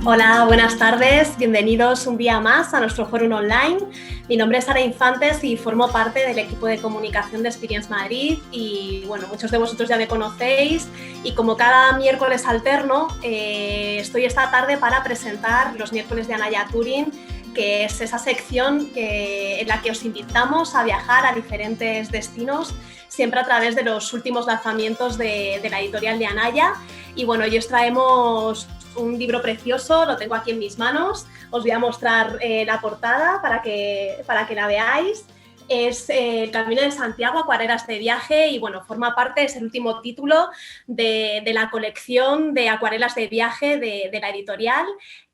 Hola, buenas tardes, bienvenidos un día más a nuestro foro online. Mi nombre es Sara Infantes y formo parte del equipo de comunicación de Experience Madrid y bueno, muchos de vosotros ya me conocéis y como cada miércoles alterno estoy esta tarde para presentar los miércoles de Anaya Touring, que es esa sección en la que os invitamos a viajar a diferentes destinos, siempre a través de los últimos lanzamientos de la editorial de Anaya. Y bueno, hoy os traemos un libro precioso, lo tengo aquí en mis manos, os voy a mostrar la portada para que la veáis. Es El Camino de Santiago, Acuarelas de Viaje y bueno, forma parte, es el último título de la colección de acuarelas de viaje de la editorial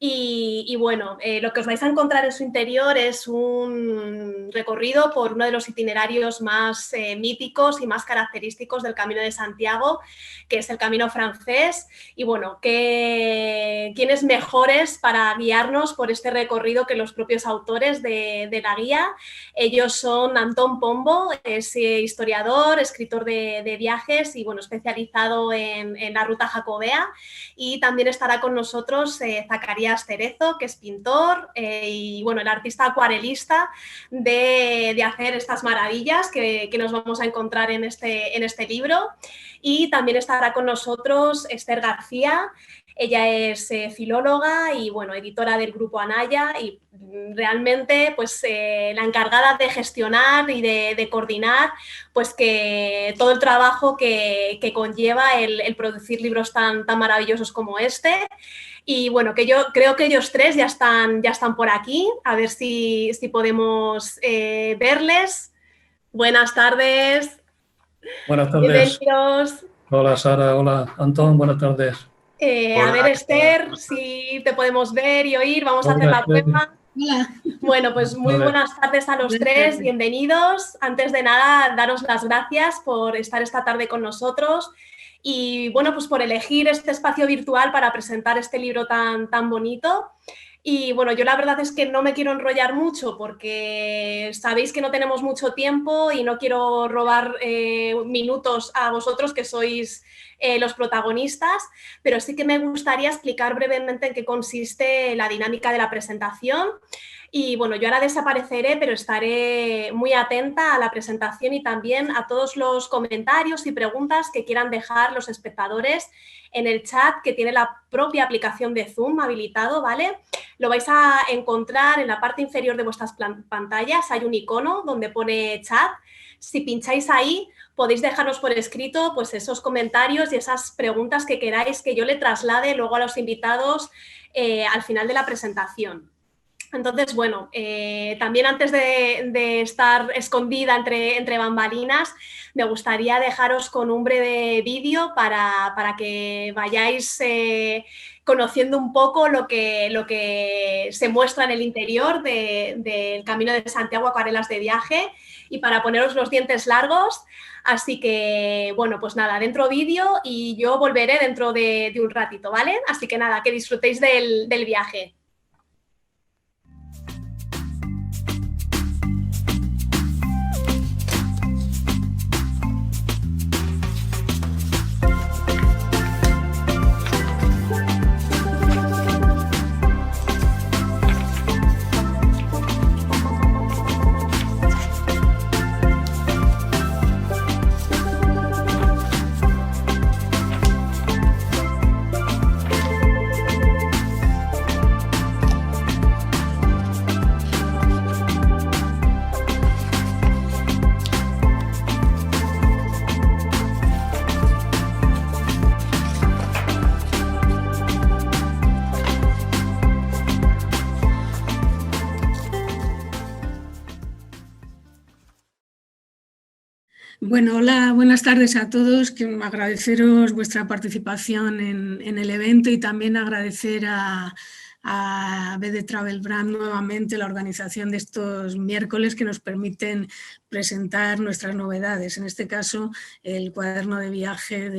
y bueno, lo que os vais a encontrar en su interior es un recorrido por uno de los itinerarios más míticos y más característicos del Camino de Santiago, que es el Camino francés y bueno, ¿quiénes mejores para guiarnos por este recorrido que los propios autores de la guía? Ellos son Antón Pombo, es historiador, escritor de viajes y bueno, especializado en la ruta jacobea, y también estará con nosotros Zacarías Cerezo, que es pintor y bueno, el artista acuarelista de hacer estas maravillas que nos vamos a encontrar en este libro. Y también estará con nosotros Esther García. Ella es filóloga y bueno, editora del grupo Anaya y realmente pues la encargada de gestionar y de coordinar pues que todo el trabajo que conlleva el producir libros tan maravillosos como este. Y bueno, que yo creo que ellos tres ya están por aquí, a ver si podemos verles. Buenas tardes. Buenas tardes. Bienvenidos. Hola Sara, hola Antón, buenas tardes. A ver, Esther, si te podemos ver y oír, vamos a hacer Hola, la Esther. prueba. Hola. Bueno, pues muy buenas tardes a los tres, bienvenidos. Antes de nada, daros las gracias por estar esta tarde con nosotros y bueno, pues por elegir este espacio virtual para presentar este libro tan bonito. Y bueno, yo la verdad es que no me quiero enrollar mucho porque sabéis que no tenemos mucho tiempo y no quiero robar minutos a vosotros que sois los protagonistas, pero sí que me gustaría explicar brevemente en qué consiste la dinámica de la presentación. Y bueno, yo ahora desapareceré, pero estaré muy atenta a la presentación y también a todos los comentarios y preguntas que quieran dejar los espectadores en el chat que tiene la propia aplicación de Zoom habilitado, ¿vale? Lo vais a encontrar en la parte inferior de vuestras pantallas, hay un icono donde pone chat. Si pincháis ahí, podéis dejarnos por escrito pues esos comentarios y esas preguntas que queráis que yo le traslade luego a los invitados al final de la presentación. Entonces, bueno, también antes de estar escondida entre bambalinas, me gustaría dejaros con un breve vídeo para que vayáis conociendo un poco lo que se muestra en el interior del Camino de Santiago, Acuarelas de Viaje, y para poneros los dientes largos. Así que, bueno, pues nada, dentro vídeo y yo volveré dentro de un ratito, ¿vale? Así que nada, que disfrutéis del viaje. Bueno, hola, buenas tardes a todos. Quiero agradeceros vuestra participación en el evento y también agradecer a BD Travel Brand nuevamente la organización de estos miércoles que nos permiten presentar nuestras novedades, en este caso el cuaderno de viaje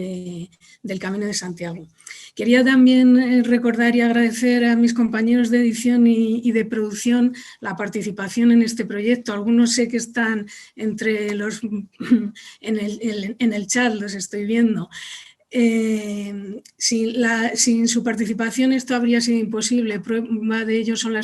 del Camino de Santiago. Quería también recordar y agradecer a mis compañeros de edición y de producción la participación en este proyecto. Algunos sé que están entre los en el chat, los estoy viendo. Sin su participación esto habría sido imposible. Prueba de ello son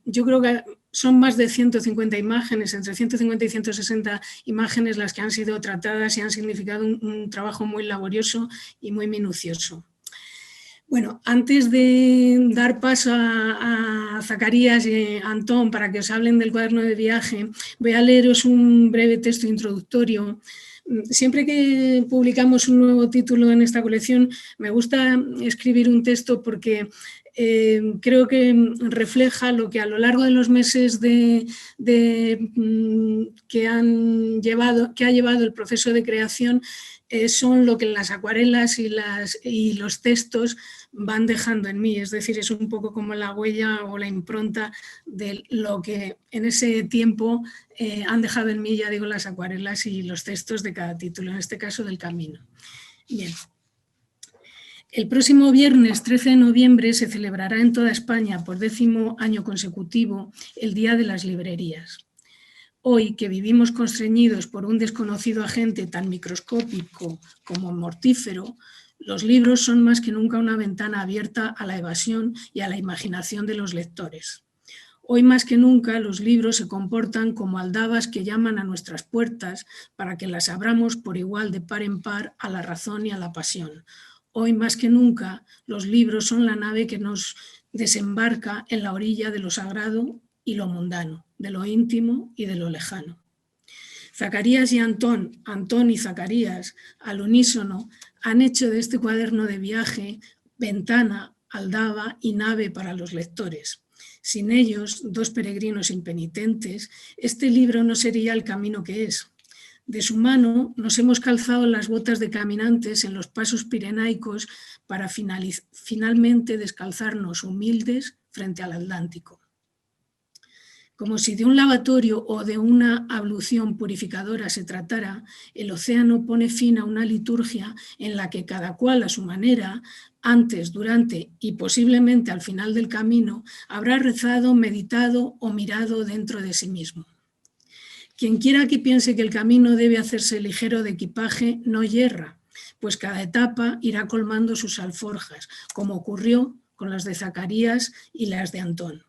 yo creo que son más de 150 imágenes, entre 150 y 160 imágenes las que han sido tratadas y han significado un trabajo muy laborioso y muy minucioso. Bueno, antes de dar paso a Zacarías y a Antón para que os hablen del cuaderno de viaje, voy a leeros un breve texto introductorio. Siempre que publicamos un nuevo título en esta colección, me gusta escribir un texto porque creo que refleja lo que a lo largo de los meses que ha llevado el proceso de creación son lo que las acuarelas y los textos van dejando en mí, es decir, es un poco como la huella o la impronta de lo que en ese tiempo han dejado en mí, ya digo, las acuarelas y los textos de cada título, en este caso del Camino. Bien. El próximo viernes 13 de noviembre se celebrará en toda España por 10º año consecutivo el Día de las Librerías. Hoy, que vivimos constreñidos por un desconocido agente tan microscópico como mortífero, los libros son más que nunca una ventana abierta a la evasión y a la imaginación de los lectores. Hoy más que nunca los libros se comportan como aldabas que llaman a nuestras puertas para que las abramos por igual de par en par a la razón y a la pasión. Hoy más que nunca los libros son la nave que nos desembarca en la orilla de lo sagrado y lo mundano, de lo íntimo y de lo lejano. Zacarías y Antón y Zacarías, al unísono, han hecho de este cuaderno de viaje ventana, aldaba y nave para los lectores. Sin ellos, dos peregrinos impenitentes, este libro no sería el camino que es. De su mano nos hemos calzado las botas de caminantes en los pasos pirenaicos para finalmente descalzarnos humildes frente al Atlántico. Como si de un lavatorio o de una ablución purificadora se tratara, el océano pone fin a una liturgia en la que cada cual a su manera, antes, durante y posiblemente al final del camino, habrá rezado, meditado o mirado dentro de sí mismo. Quien quiera que piense que el camino debe hacerse ligero de equipaje no yerra, pues cada etapa irá colmando sus alforjas, como ocurrió con las de Zacarías y las de Antón.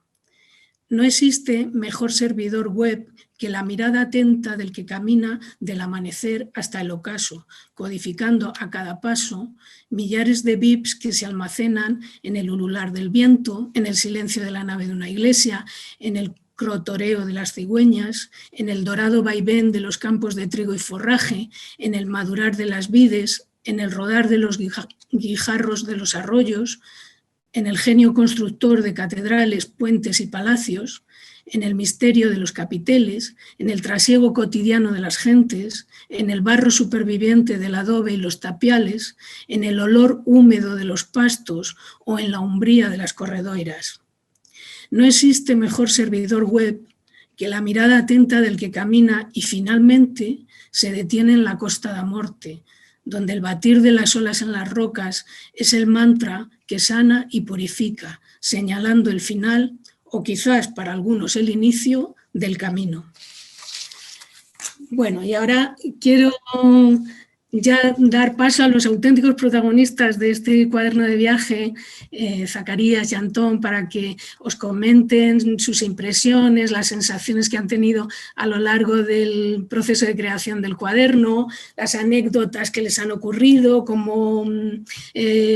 No existe mejor servidor web que la mirada atenta del que camina del amanecer hasta el ocaso, codificando a cada paso millares de bips que se almacenan en el ulular del viento, en el silencio de la nave de una iglesia, en el crotoreo de las cigüeñas, en el dorado vaivén de los campos de trigo y forraje, en el madurar de las vides, en el rodar de los guijarros de los arroyos, en el genio constructor de catedrales, puentes y palacios, en el misterio de los capiteles, en el trasiego cotidiano de las gentes, en el barro superviviente del adobe y los tapiales, en el olor húmedo de los pastos o en la umbría de las corredoiras. No existe mejor servidor web que la mirada atenta del que camina y finalmente se detiene en la Costa da Morte, donde el batir de las olas en las rocas es el mantra que sana y purifica, señalando el final o quizás para algunos el inicio del camino. Bueno, y ahora quiero ya dar paso a los auténticos protagonistas de este cuaderno de viaje, Zacarías y Antón, para que os comenten sus impresiones, las sensaciones que han tenido a lo largo del proceso de creación del cuaderno, las anécdotas que les han ocurrido, cómo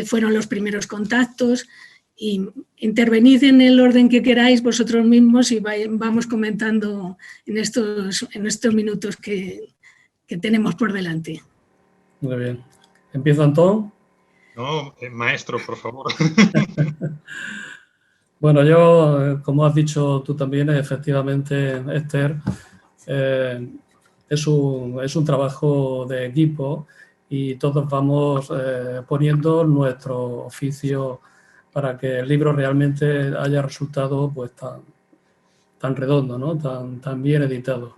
fueron los primeros contactos. Y intervenid en el orden que queráis vosotros mismos y vamos comentando en estos minutos que tenemos por delante. Muy bien. ¿Empieza Antón? No, maestro, por favor. Bueno, yo, como has dicho tú también, efectivamente, Esther, es un trabajo de equipo y todos vamos poniendo nuestro oficio para que el libro realmente haya resultado pues tan redondo, ¿no? tan bien editado.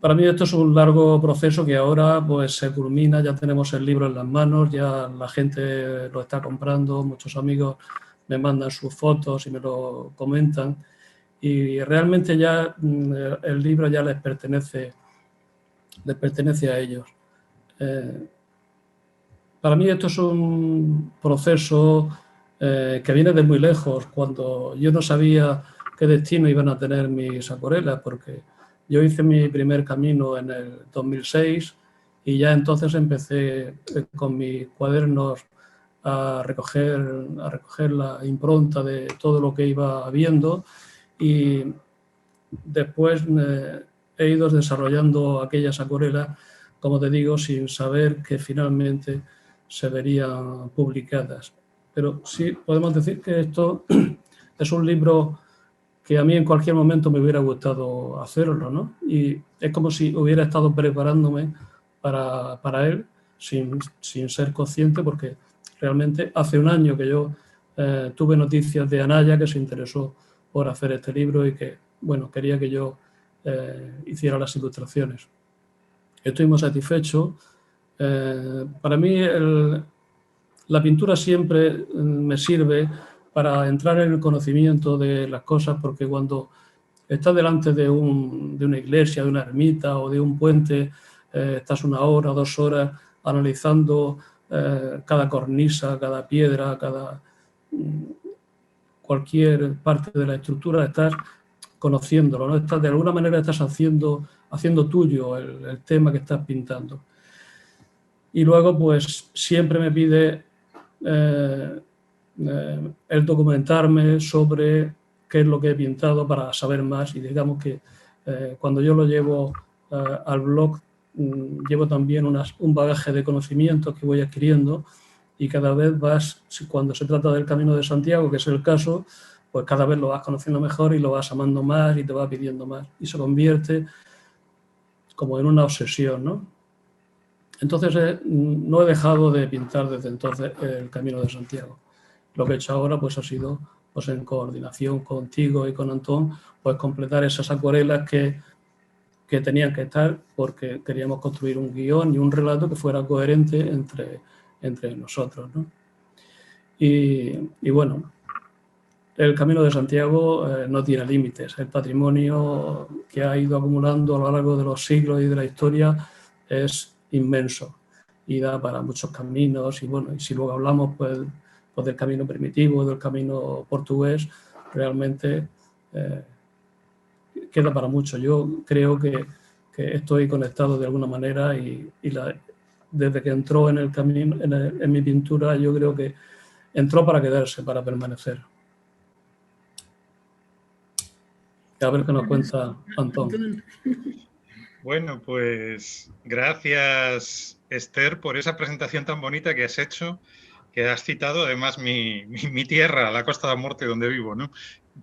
Para mí esto es un largo proceso que ahora pues se culmina, ya tenemos el libro en las manos, ya la gente lo está comprando, muchos amigos me mandan sus fotos y me lo comentan y realmente ya el libro ya les pertenece a ellos. Para mí esto es un proceso que viene de muy lejos, cuando yo no sabía qué destino iban a tener mis acuarelas, porque yo hice mi primer camino en el 2006 y ya entonces empecé con mis cuadernos a recoger la impronta de todo lo que iba viendo, y después he ido desarrollando aquellas acuarelas, como te digo, sin saber que finalmente se verían publicadas. Pero sí podemos decir que esto es un libro que a mí en cualquier momento me hubiera gustado hacerlo, ¿no? Y es como si hubiera estado preparándome para él sin ser consciente, porque realmente hace un año que yo tuve noticias de Anaya, que se interesó por hacer este libro y que, bueno, quería que yo hiciera las ilustraciones. Estoy muy satisfecho. Para mí la pintura siempre me sirve para entrar en el conocimiento de las cosas, porque cuando estás delante de una iglesia, de una ermita o de un puente, estás 1 hora o 2 horas analizando cada cornisa, cada piedra, cualquier parte de la estructura, estás conociéndolo, ¿no? De alguna manera estás haciendo tuyo el tema que estás pintando. Y luego, pues, siempre me pide el documentarme sobre qué es lo que he pintado para saber más, y digamos que cuando yo lo llevo al blog, llevo también un bagaje de conocimientos que voy adquiriendo, y cada vez cuando se trata del Camino de Santiago, que es el caso, pues cada vez lo vas conociendo mejor y lo vas amando más y te vas pidiendo más, y se convierte como en una obsesión, ¿no? Entonces no he dejado de pintar desde entonces el Camino de Santiago. Lo que he hecho ahora pues ha sido, pues, en coordinación contigo y con Antón, pues completar esas acuarelas que tenían que estar, porque queríamos construir un guión y un relato que fuera coherente entre nosotros, ¿no? Y bueno, el Camino de Santiago no tiene límites. El patrimonio que ha ido acumulando a lo largo de los siglos y de la historia es inmenso y da para muchos caminos. Y bueno, y si luego hablamos pues del camino primitivo, del camino portugués, realmente queda para mucho. Yo creo que estoy conectado de alguna manera, y desde que entró en el camino, en mi pintura, yo creo que entró para quedarse, para permanecer. A ver qué nos cuenta Antón. Bueno, pues gracias, Esther, por esa presentación tan bonita que has hecho, que has citado además mi tierra, la Costa da Morte, donde vivo, ¿no?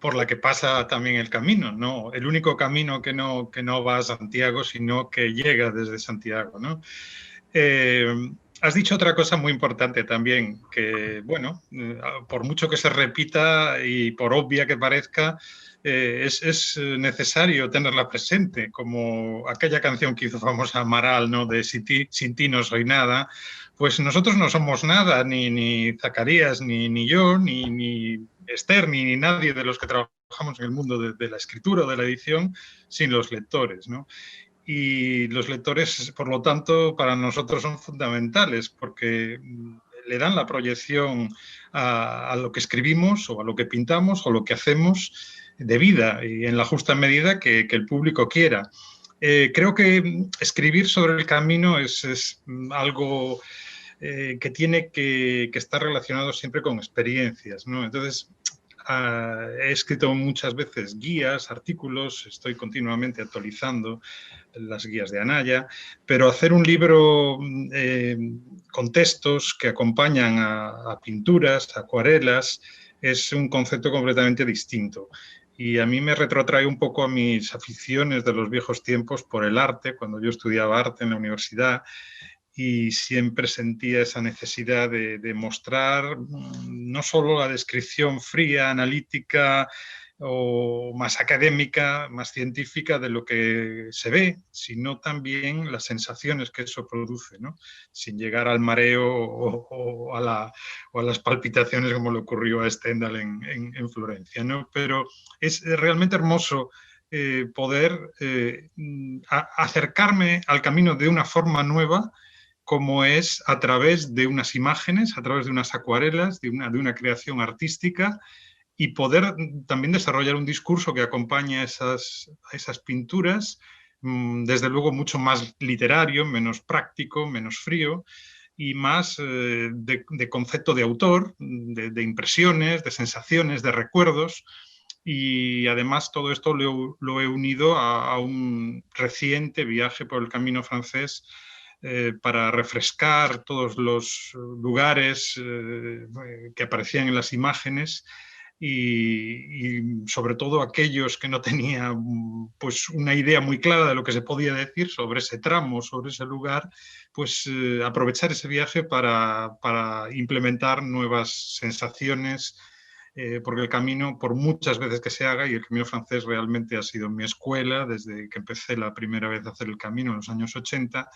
Por la que pasa también el camino, ¿no? El único camino que no va a Santiago, sino que llega desde Santiago, ¿no? Has dicho otra cosa muy importante también, que, bueno, por mucho que se repita y por obvia que parezca, es necesario tenerla presente, como aquella canción que hizo famosa Amaral, ¿no? De sin ti no soy nada. Pues nosotros no somos nada, ni Zacarías, ni yo, ni Esther, ni nadie de los que trabajamos en el mundo de la escritura o de la edición, sin los lectores, ¿no? Y los lectores, por lo tanto, para nosotros son fundamentales, porque le dan la proyección a lo que escribimos o a lo que pintamos o lo que hacemos de vida, y en la justa medida que el público quiera. Creo que escribir sobre el camino es algo que tiene que estar relacionado siempre con experiencias, ¿no? Entonces, he escrito muchas veces guías, artículos, estoy continuamente actualizando las guías de Anaya, pero hacer un libro con textos que acompañan a pinturas, a acuarelas, es un concepto completamente distinto. Y a mí me retrotrae un poco a mis aficiones de los viejos tiempos por el arte, cuando yo estudiaba arte en la universidad, y siempre sentía esa necesidad de mostrar no solo la descripción fría, analítica o más académica, más científica de lo que se ve, sino también las sensaciones que eso produce, ¿no? Sin llegar al mareo o a las palpitaciones como le ocurrió a Stendhal en Florencia, ¿no? Pero es realmente hermoso poder acercarme al camino de una forma nueva, como es a través de unas imágenes, a través de unas acuarelas, de una creación artística, y poder también desarrollar un discurso que acompañe a esas pinturas, desde luego mucho más literario, menos práctico, menos frío, y más de concepto de autor, de impresiones, de sensaciones, de recuerdos. Y además todo esto lo he unido a un reciente viaje por el Camino francés, para refrescar todos los lugares que aparecían en las imágenes, y sobre todo aquellos que no tenían pues una idea muy clara de lo que se podía decir sobre ese tramo, sobre ese lugar, pues aprovechar ese viaje para implementar nuevas sensaciones, porque el camino, por muchas veces que se haga, y el Camino francés realmente ha sido mi escuela desde que empecé la primera vez a hacer el camino en los años 80,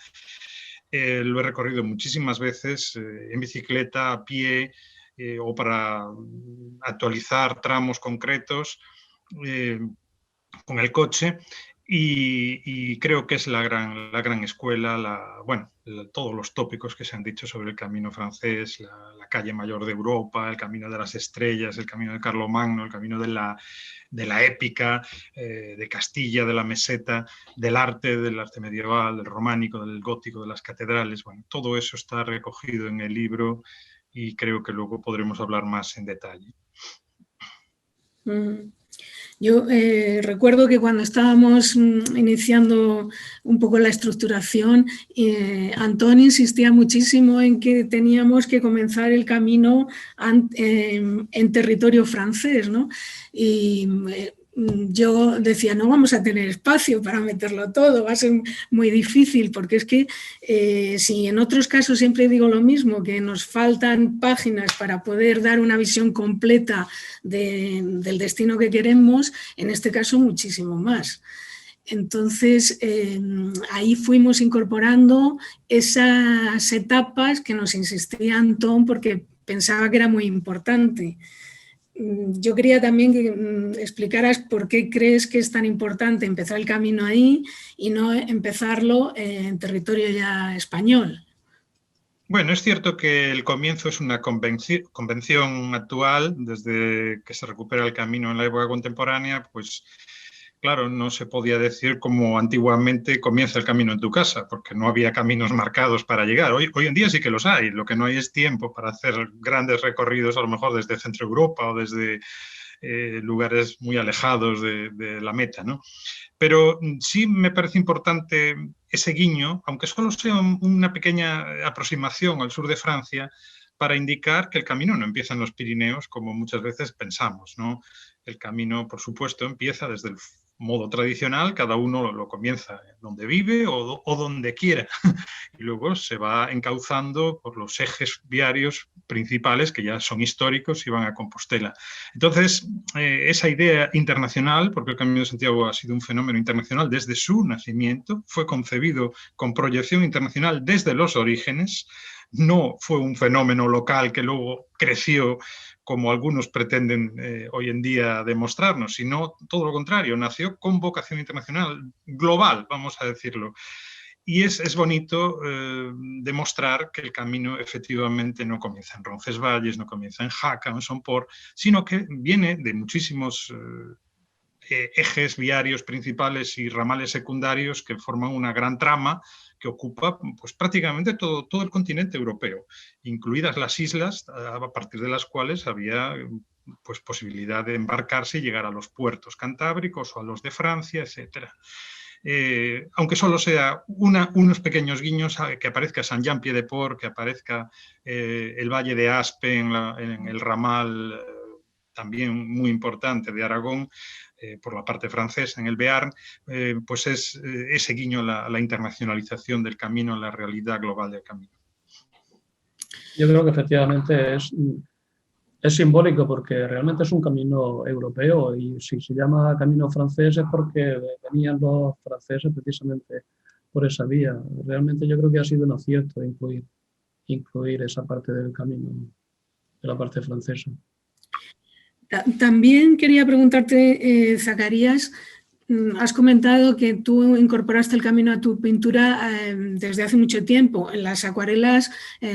lo he recorrido muchísimas veces en bicicleta, a pie, o para actualizar tramos concretos con el coche, y creo que es la gran escuela, todos los tópicos que se han dicho sobre el Camino francés, la calle mayor de Europa, el Camino de las Estrellas, el Camino de Carlomagno, el Camino de la épica, de Castilla, de la meseta, del arte medieval, del románico, del gótico, de las catedrales. Bueno, todo eso está recogido en el libro, y creo que luego podremos hablar más en detalle. Yo recuerdo que cuando estábamos iniciando un poco la estructuración, Antón insistía muchísimo en que teníamos que comenzar el camino en territorio francés, ¿no? Y yo decía, no vamos a tener espacio para meterlo todo, va a ser muy difícil, porque es que si en otros casos siempre digo lo mismo, que nos faltan páginas para poder dar una visión completa del destino que queremos, en este caso muchísimo más. Entonces, ahí fuimos incorporando esas etapas que nos insistía Antón, porque pensaba que era muy importante. Yo quería también que explicaras por qué crees que es tan importante empezar el camino ahí y no empezarlo en territorio ya español. Bueno, es cierto que el comienzo es una convención actual, desde que se recupera el camino en la época contemporánea, pues claro, no se podía decir como antiguamente comienza el camino en tu casa, porque no había caminos marcados para llegar. Hoy en día sí que los hay, lo que no hay es tiempo para hacer grandes recorridos, a lo mejor desde Centro Europa o desde lugares muy alejados de la meta, ¿no? Pero sí me parece importante ese guiño, aunque solo sea una pequeña aproximación al sur de Francia, para indicar que el camino no empieza en los Pirineos, como muchas veces pensamos, ¿no? El camino, por supuesto, empieza desde el modo tradicional, cada uno lo comienza donde vive o donde quiera, y luego se va encauzando por los ejes viarios principales, que ya son históricos y van a Compostela. Entonces, esa idea internacional, porque el Camino de Santiago ha sido un fenómeno internacional desde su nacimiento, fue concebido con proyección internacional desde los orígenes, no fue un fenómeno local que luego creció como algunos pretenden hoy en día demostrarnos, sino todo lo contrario, nació con vocación internacional, global, vamos a decirlo. Y es bonito demostrar que el camino efectivamente no comienza en Roncesvalles, no comienza en Jaca, en Somport, sino que viene de muchísimos ejes viarios principales y ramales secundarios que forman una gran trama que ocupa pues, prácticamente todo el continente europeo, incluidas las islas, a partir de las cuales había pues, posibilidad de embarcarse y llegar a los puertos cantábricos o a los de Francia, etc. Aunque solo sea unos pequeños guiños, que aparezca Saint-Jean-Pied-de-Port, que aparezca el Valle de Aspe en el ramal también muy importante de Aragón, por la parte francesa, en el Béarn, pues es ese guiño a la internacionalización del camino, a la realidad global del camino. Yo creo que efectivamente es simbólico porque realmente es un camino europeo, y si se llama camino francés es porque venían los franceses precisamente por esa vía. Realmente yo creo que ha sido un acierto incluir esa parte del camino, de la parte francesa. También quería preguntarte, Zacarías, has comentado que tú incorporaste el camino a tu pintura desde hace mucho tiempo. En las acuarelas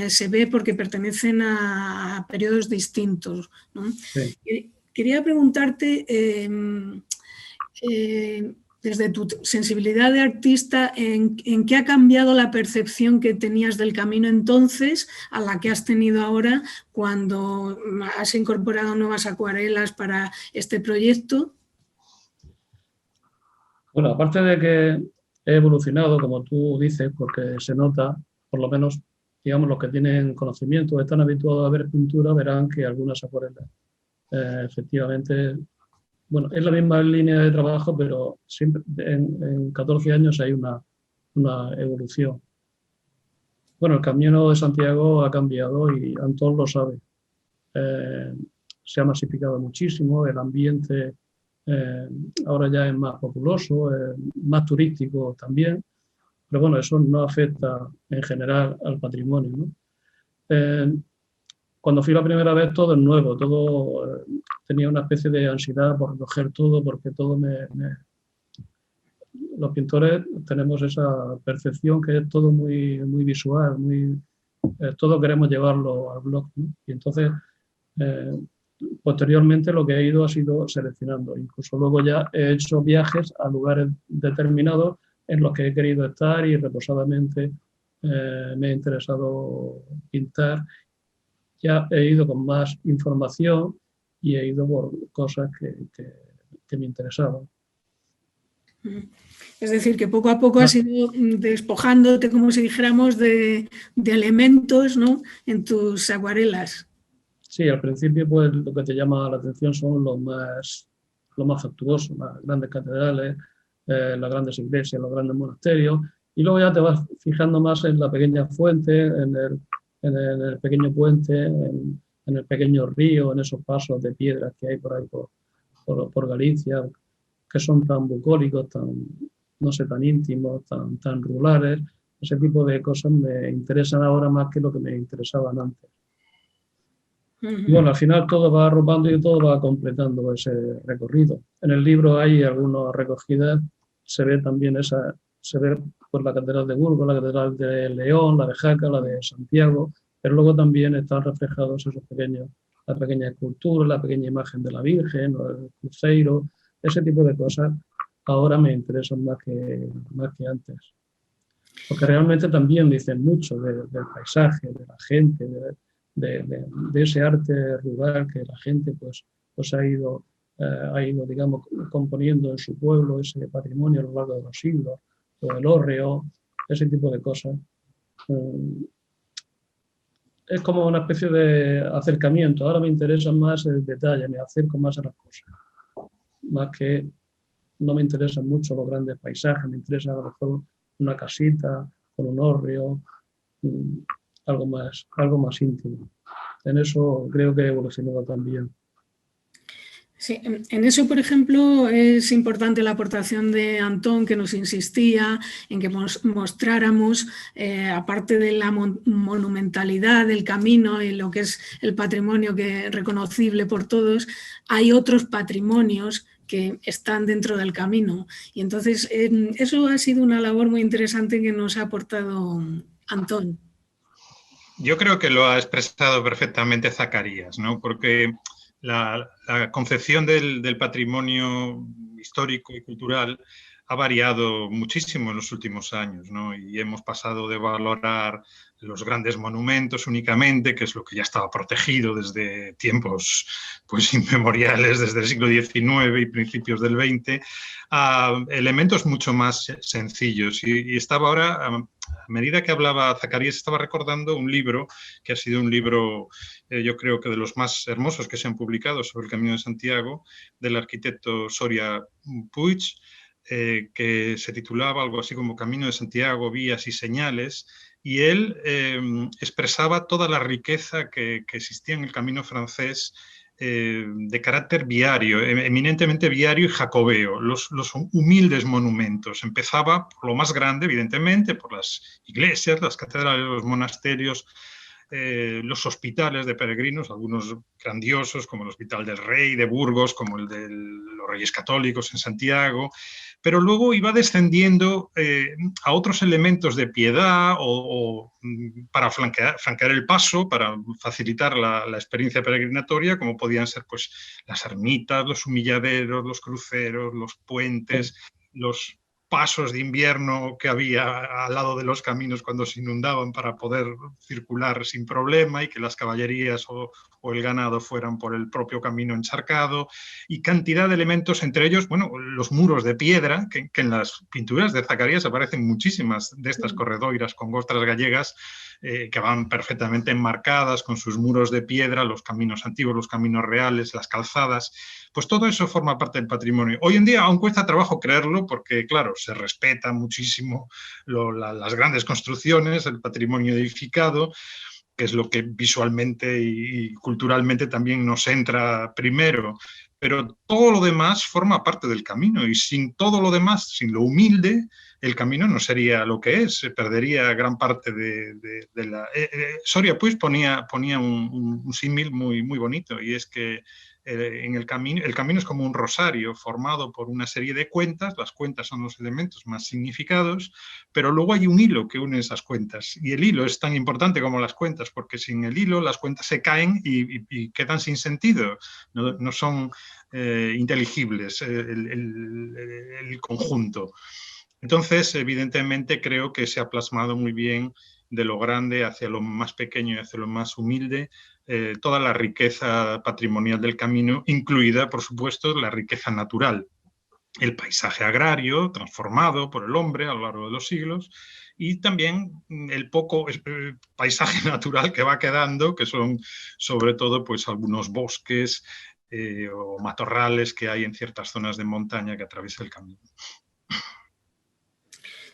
se ve porque pertenecen a periodos distintos, ¿no? Sí. Quería preguntarte, desde tu sensibilidad de artista, ¿en qué ha cambiado la percepción que tenías del camino entonces a la que has tenido ahora cuando has incorporado nuevas acuarelas para este proyecto? Bueno, aparte de que he evolucionado, como tú dices, porque se nota, por lo menos, digamos, los que tienen conocimiento, están habituados a ver pintura, verán que algunas acuarelas, efectivamente, bueno, es la misma línea de trabajo, pero siempre en 14 años hay una evolución. Bueno, el Camino de Santiago ha cambiado y Antón lo sabe. Se ha masificado muchísimo, el ambiente ahora ya es más populoso, más turístico también, pero bueno, eso no afecta en general al patrimonio, ¿no? Cuando fui la primera vez todo es nuevo, todo tenía una especie de ansiedad por recoger todo, porque todo los pintores tenemos esa percepción que es todo muy, muy visual, todo queremos llevarlo al blog, ¿no? Y entonces, posteriormente lo que he ido ha sido seleccionando. Incluso luego ya he hecho viajes a lugares determinados en los que he querido estar y reposadamente me he interesado pintar. Ya he ido con más información y he ido por cosas que me interesaban. Es decir, que poco a poco has ido despojándote, como si dijéramos, de elementos, ¿no?, en tus acuarelas. Sí, al principio pues lo que te llama la atención son los más factuosos, las grandes catedrales, las grandes iglesias, los grandes monasterios, y luego ya te vas fijando más en la pequeña fuente, en el pequeño puente, en el pequeño río, en esos pasos de piedras que hay por ahí por Galicia, que son tan bucólicos, no sé, tan íntimos, tan rurales. Ese tipo de cosas me interesan ahora más que lo que me interesaban antes. Y bueno, al final todo va arropando y todo va completando ese recorrido. En el libro hay algunas recogidas, se ve también pues, la Catedral de Burgos, la Catedral de León, la de Jaca, la de Santiago, pero luego también están reflejados la pequeña escultura, la pequeña imagen de la Virgen, el cruceiro, ese tipo de cosas ahora me interesan más que antes. Porque realmente también dicen mucho del paisaje, de la gente, de ese arte rural que la gente pues ha ido, digamos, componiendo en su pueblo, ese patrimonio a lo largo de los siglos, o el hórreo, ese tipo de cosas. Es como una especie de acercamiento. Ahora me interesa más el detalle, me acerco más a las cosas. Más que no me interesan mucho los grandes paisajes, me interesa a lo mejor una casita con un hórreo, algo más íntimo. En eso creo que he evolucionado también. Sí, en eso, por ejemplo, es importante la aportación de Antón, que nos insistía en que mostráramos, aparte de la monumentalidad del camino y lo que es el patrimonio reconocible por todos, hay otros patrimonios que están dentro del camino. Y entonces eso ha sido una labor muy interesante que nos ha aportado Antón. Yo creo que lo ha expresado perfectamente Zacarías, ¿no? Porque la concepción del patrimonio histórico y cultural ha variado muchísimo en los últimos años, ¿no? Y hemos pasado de valorar los grandes monumentos únicamente, que es lo que ya estaba protegido desde tiempos pues, inmemoriales, desde el siglo XIX y principios del XX, a elementos mucho más sencillos. Y estaba ahora, a medida que hablaba Zacarías, estaba recordando un libro que ha sido un libro, yo creo que de los más hermosos que se han publicado sobre el Camino de Santiago, del arquitecto Soria Puig, que se titulaba algo así como Camino de Santiago, vías y señales, y él expresaba toda la riqueza que existía en el camino francés de carácter viario, eminentemente viario y jacobeo, los humildes monumentos. Empezaba por lo más grande, evidentemente, por las iglesias, las catedrales, los monasterios, los hospitales de peregrinos, algunos grandiosos como el Hospital del Rey de Burgos, como el del los Reyes Católicos en Santiago, pero luego iba descendiendo a otros elementos de piedad o para franquear el paso, para facilitar la experiencia peregrinatoria, como podían ser pues, las ermitas, los humilladeros, los cruceros, los puentes, los pasos de invierno que había al lado de los caminos cuando se inundaban para poder circular sin problema y que las caballerías o el ganado fueran por el propio camino encharcado, y cantidad de elementos, entre ellos, bueno, los muros de piedra, que en las pinturas de Zacarías aparecen muchísimas de estas corredoiras con gostras gallegas que van perfectamente enmarcadas con sus muros de piedra, los caminos antiguos, los caminos reales, las calzadas. Pues todo eso forma parte del patrimonio. Hoy en día aún cuesta trabajo creerlo porque, claro, se respeta muchísimo las grandes construcciones, el patrimonio edificado, que es lo que visualmente y culturalmente también nos entra primero. Pero todo lo demás forma parte del camino y sin todo lo demás, sin lo humilde, el camino no sería lo que es, se perdería gran parte de la... Soria Puig ponía un símil muy bonito, y es que en el camino es como un rosario formado por una serie de cuentas. Las cuentas son los elementos más significados, pero luego hay un hilo que une esas cuentas, y el hilo es tan importante como las cuentas, porque sin el hilo las cuentas se caen y quedan sin sentido, no son inteligibles el conjunto. Entonces, evidentemente, creo que se ha plasmado muy bien de lo grande hacia lo más pequeño y hacia lo más humilde toda la riqueza patrimonial del camino, incluida, por supuesto, la riqueza natural, el paisaje agrario transformado por el hombre a lo largo de los siglos, y también el poco paisaje natural que va quedando, que son sobre todo pues algunos bosques o matorrales que hay en ciertas zonas de montaña que atraviesa el camino.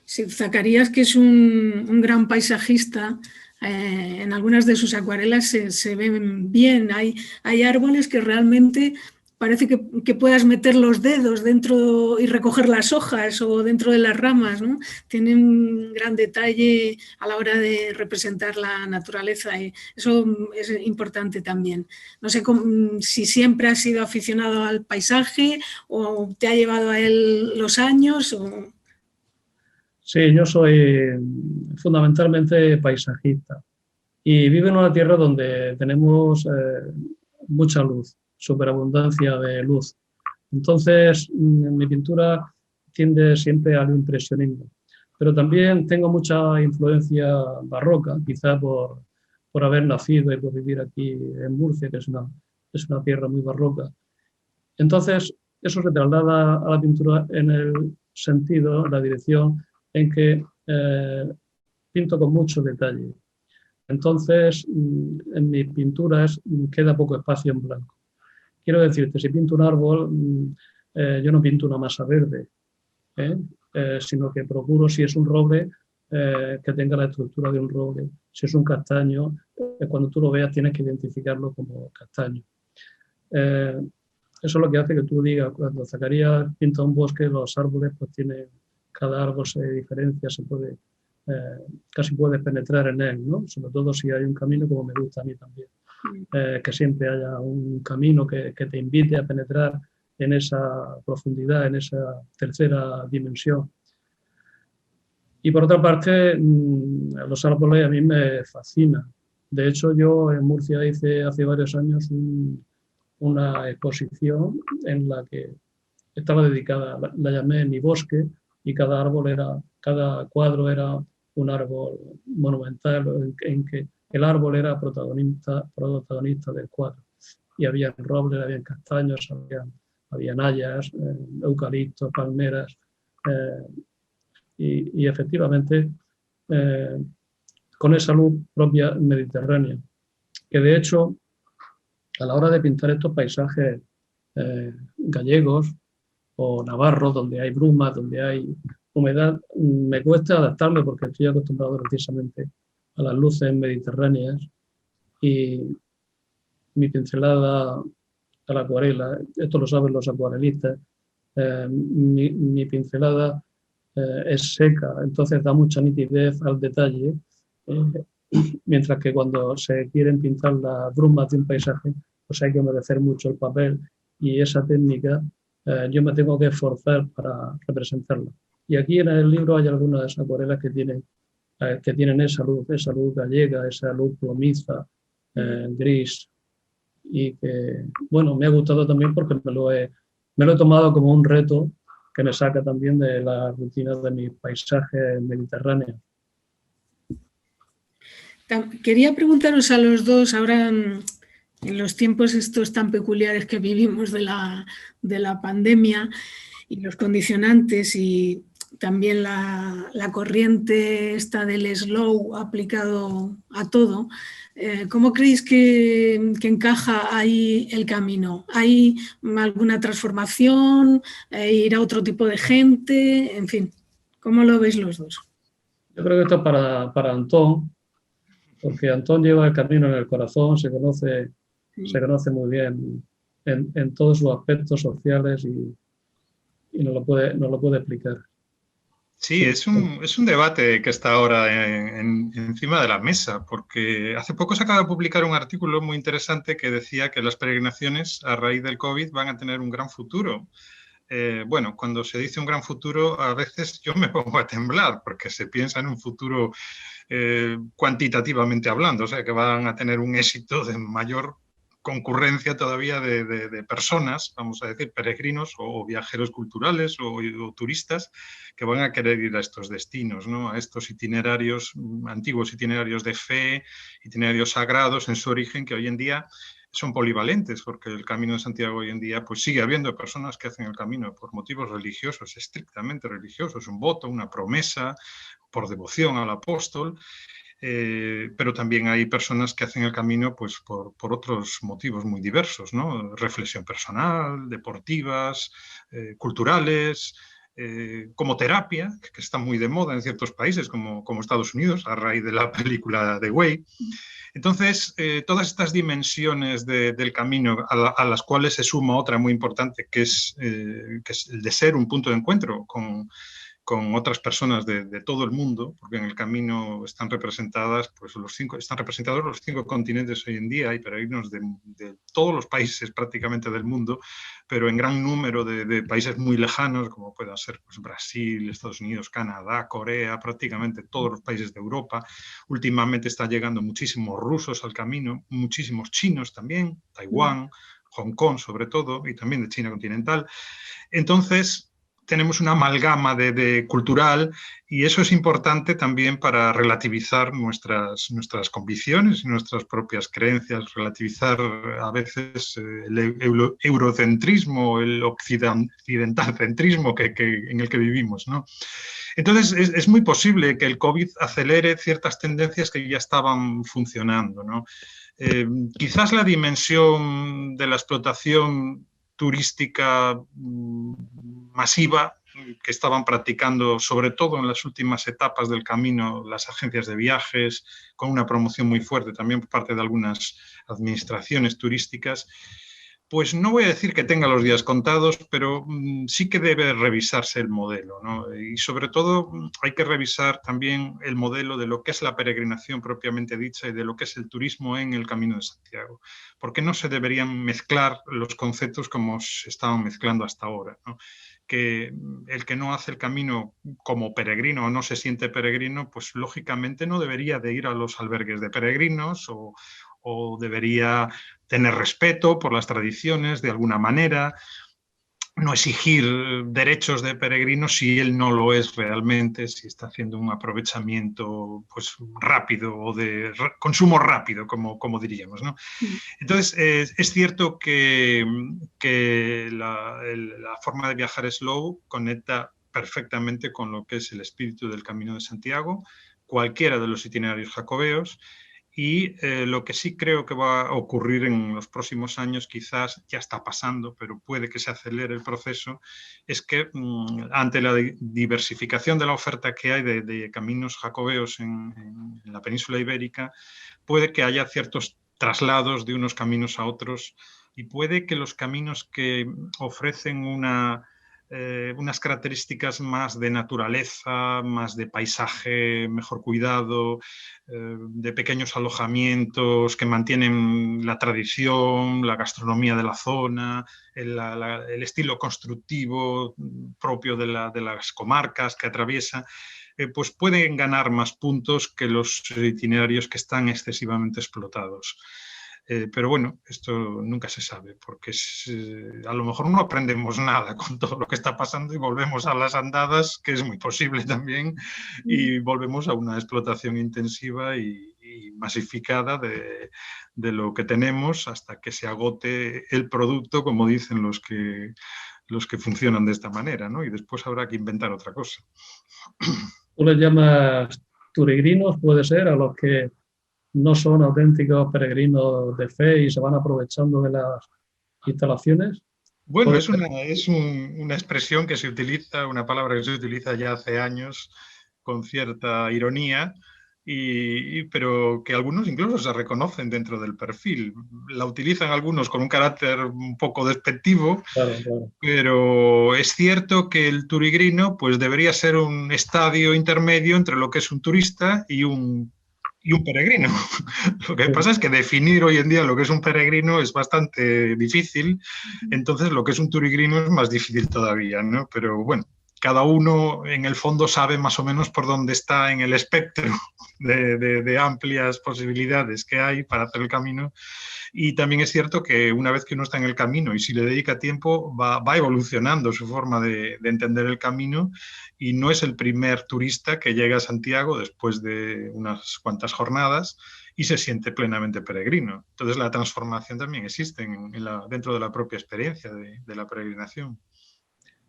Sí, Zacarías, que es un gran paisajista, en algunas de sus acuarelas se ven bien. Hay árboles que realmente parece que puedas meter los dedos dentro y recoger las hojas o dentro de las ramas, ¿no? Tienen un gran detalle a la hora de representar la naturaleza, y eso es importante también. No sé si siempre has sido aficionado al paisaje o te ha llevado a él los años o... Sí, yo soy fundamentalmente paisajista y vivo en una tierra donde tenemos mucha luz, superabundancia de luz. Entonces, mi pintura tiende siempre al impresionismo, pero también tengo mucha influencia barroca, quizá por haber nacido y por vivir aquí en Murcia, que es una tierra muy barroca. Entonces, eso se traslada a la pintura en el sentido, la dirección, en que pinto con mucho detalle. Entonces, en mis pinturas queda poco espacio en blanco. Quiero decirte, si pinto un árbol, yo no pinto una masa verde, sino que procuro, si es un roble, que tenga la estructura de un roble. Si es un castaño, cuando tú lo veas tienes que identificarlo como castaño. Eso es lo que hace que tú digas, cuando Zacarías pinta un bosque, los árboles pues tienen... Cada árbol se diferencia, casi puedes penetrar en él, ¿no? Sobre todo si hay un camino, como me gusta a mí también. Que siempre haya un camino que te invite a penetrar en esa profundidad, en esa tercera dimensión. Y por otra parte, los árboles a mí me fascinan. De hecho, yo en Murcia hice hace varios años una exposición en la que estaba dedicada, la llamé Mi Bosque, y cada cuadro era un árbol monumental en que el árbol era protagonista del cuadro. Y había robles, había castaños, había hayas, eucaliptos, palmeras, y efectivamente con esa luz propia mediterránea, que de hecho a la hora de pintar estos paisajes gallegos o navarros, donde hay brumas, donde hay humedad, me cuesta adaptarme porque estoy acostumbrado precisamente a las luces mediterráneas, y mi pincelada a la acuarela, esto lo saben los acuarelistas, mi pincelada es seca, entonces da mucha nitidez al detalle, mientras que cuando se quieren pintar las brumas de un paisaje, pues hay que humedecer mucho el papel, y esa técnica yo me tengo que esforzar para representarla. Y aquí en el libro hay algunas de esas acuarelas que tienen esa luz gallega, esa luz plomiza, gris, y que, bueno, me ha gustado también porque me lo he tomado como un reto que me saca también de la rutina de mis paisajes mediterráneos. Quería preguntaros a los dos, ahora en los tiempos estos tan peculiares que vivimos de la pandemia y los condicionantes y también la corriente esta del slow aplicado a todo, ¿cómo creéis que encaja ahí el camino? ¿Hay alguna transformación? ¿Ir a otro tipo de gente? En fin, ¿cómo lo veis los dos? Yo creo que esto es para Antón, porque Antón lleva el camino en el corazón, se conoce muy bien en todos sus aspectos sociales y nos lo puede explicar. Sí, es un debate que está ahora encima de la mesa, porque hace poco se acaba de publicar un artículo muy interesante que decía que las peregrinaciones a raíz del COVID van a tener un gran futuro. Bueno, cuando se dice un gran futuro, a veces yo me pongo a temblar, porque se piensa en un futuro cuantitativamente hablando, o sea, que van a tener un éxito de mayor concurrencia todavía de personas, vamos a decir, peregrinos o viajeros culturales o turistas que van a querer ir a estos destinos, ¿no? A estos itinerarios, antiguos itinerarios de fe, itinerarios sagrados en su origen, que hoy en día son polivalentes, porque el Camino de Santiago hoy en día pues sigue habiendo personas que hacen el camino por motivos religiosos, estrictamente religiosos, un voto, una promesa, por devoción al apóstol. Pero también hay personas que hacen el camino pues, por otros motivos muy diversos, ¿no? Reflexión personal, deportivas, culturales, como terapia, que está muy de moda en ciertos países como Estados Unidos, a raíz de la película The Way. Entonces, todas estas dimensiones del camino a las cuales se suma otra muy importante, que es el de ser un punto de encuentro con otras personas de todo el mundo, porque en el camino están representados los 5 continentes hoy en día. Hay peregrinos de todos los países prácticamente del mundo, pero en gran número de países muy lejanos, como puedan ser pues, Brasil, Estados Unidos, Canadá, Corea, prácticamente todos los países de Europa. Últimamente están llegando muchísimos rusos al camino, muchísimos chinos también, Taiwán, Hong Kong sobre todo, y también de China continental. Entonces, tenemos una amalgama cultural y eso es importante también para relativizar nuestras convicciones y nuestras propias creencias, relativizar a veces el eurocentrismo, el occidentalcentrismo en el que vivimos, ¿no? Entonces, es muy posible que el COVID acelere ciertas tendencias que ya estaban funcionando, ¿no? Quizás la dimensión de la explotación turística masiva que estaban practicando, sobre todo en las últimas etapas del camino, las agencias de viajes, con una promoción muy fuerte también por parte de algunas administraciones turísticas, pues no voy a decir que tenga los días contados, pero sí que debe revisarse el modelo, ¿no? Y sobre todo hay que revisar también el modelo de lo que es la peregrinación propiamente dicha y de lo que es el turismo en el Camino de Santiago, porque no se deberían mezclar los conceptos como se estaban mezclando hasta ahora, ¿no? Que el que no hace el camino como peregrino o no se siente peregrino, pues lógicamente no debería de ir a los albergues de peregrinos o debería tener respeto por las tradiciones de alguna manera, no exigir derechos de peregrinos si él no lo es realmente, si está haciendo un aprovechamiento pues, rápido o de consumo rápido, como diríamos, ¿no? Entonces, es cierto que la forma de viajar slow conecta perfectamente con lo que es el espíritu del Camino de Santiago, cualquiera de los itinerarios jacobeos. Y lo que sí creo que va a ocurrir en los próximos años, quizás ya está pasando, pero puede que se acelere el proceso, es que ante la diversificación de la oferta que hay de caminos jacobeos en la península ibérica, puede que haya ciertos traslados de unos caminos a otros y puede que los caminos que ofrecen una unas características más de naturaleza, más de paisaje mejor cuidado, de pequeños alojamientos que mantienen la tradición, la gastronomía de la zona, el estilo constructivo propio de las comarcas que atraviesa, pues pueden ganar más puntos que los itinerarios que están excesivamente explotados. Pero bueno, esto nunca se sabe, porque a lo mejor no aprendemos nada con todo lo que está pasando y volvemos a las andadas, que es muy posible también, y volvemos a una explotación intensiva y masificada de lo que tenemos hasta que se agote el producto, como dicen los que funcionan de esta manera, ¿no? Y después habrá que inventar otra cosa. ¿Tú les llamas turígrinos, puede ser, a los que no son auténticos peregrinos de fe y se van aprovechando de las instalaciones? Bueno, es una expresión que se utiliza, una palabra que se utiliza ya hace años con cierta ironía, pero que algunos incluso se reconocen dentro del perfil. La utilizan algunos con un carácter un poco despectivo, claro. Pero es cierto que el turigrino pues, debería ser un estadio intermedio entre lo que es un turista y un peregrino. Lo que pasa es que definir hoy en día lo que es un peregrino es bastante difícil, entonces lo que es un turigrino es más difícil todavía, ¿no? Pero bueno, cada uno en el fondo sabe más o menos por dónde está en el espectro de amplias posibilidades que hay para hacer el camino. Y también es cierto que una vez que uno está en el camino y si le dedica tiempo, va evolucionando su forma de entender el camino y no es el primer turista que llega a Santiago después de unas cuantas jornadas y se siente plenamente peregrino. Entonces la transformación también existe dentro de la propia experiencia de la peregrinación.